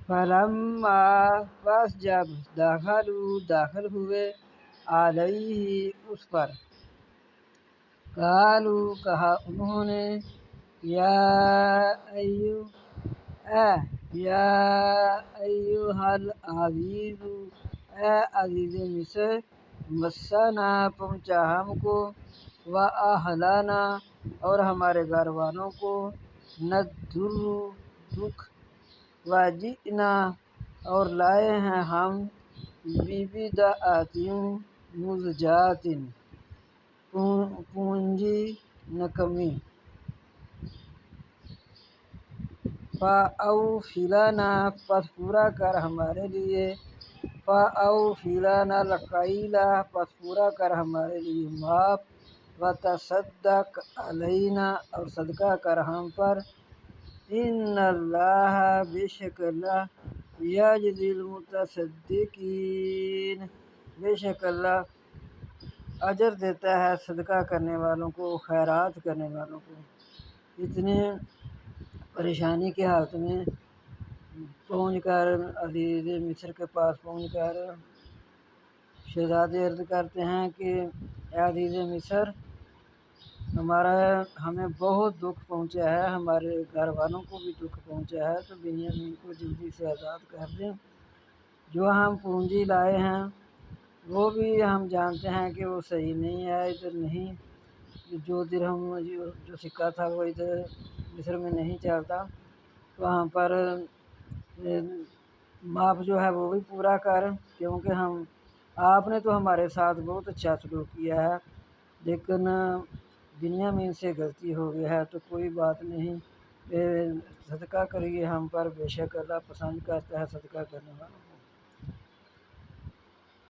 فلما بس جب داخل ہوئے علیہ اس پر، قالوا کہا انہوں نے، یا ایھا العزیز اے عزیز مصر، مسنا پہنچا ہم کو، واہلنا اور ہمارے گھر والوں کو، الضر دکھ، وجئنا اور لائے ہیں ہم، ببضاعۃ مزجاۃ پونجی نکمی، فاوفی لنا پس پورا کر ہمارے لیے، فاوفی لنا الکیل پس پورا کر ہمارے لیے ماپ، وتصدق علینا اور صدقہ کر ہم پر، ان اللہ بے شک اللہ، یجزی المتصدقین بے شک اللہ اجر دیتا ہے صدقہ کرنے والوں کو، خیرات کرنے والوں کو۔ اتنے پریشانی کی حالت میں پہنچ کر عزیز مصر کے پاس پہنچ کر شہزادے عرض کرتے ہیں کہ اے عزیز مصر، ہمیں بہت دکھ پہنچا ہے، ہمارے گھر والوں کو بھی دکھ پہنچا ہے، تو بنیامین کو جلدی سے آزاد کر دیں۔ جو ہم پونجی لائے ہیں وہ بھی ہم جانتے ہیں کہ وہ صحیح نہیں ہے، ادھر نہیں، جو درہم جو سکہ تھا وہ ادھر مصر میں نہیں چلتا، وہاں پر ماپ جو ہے وہ بھی پورا کر، کیونکہ آپ نے تو ہمارے ساتھ بہت اچھا سلوک کیا ہے، لیکن بنیامین سے غلطی ہو گئی ہے، تو کوئی بات نہیں، صدقہ کریے ہم پر، بے شک اللہ پسند کرتا ہے صدقہ کرنے والوں کو۔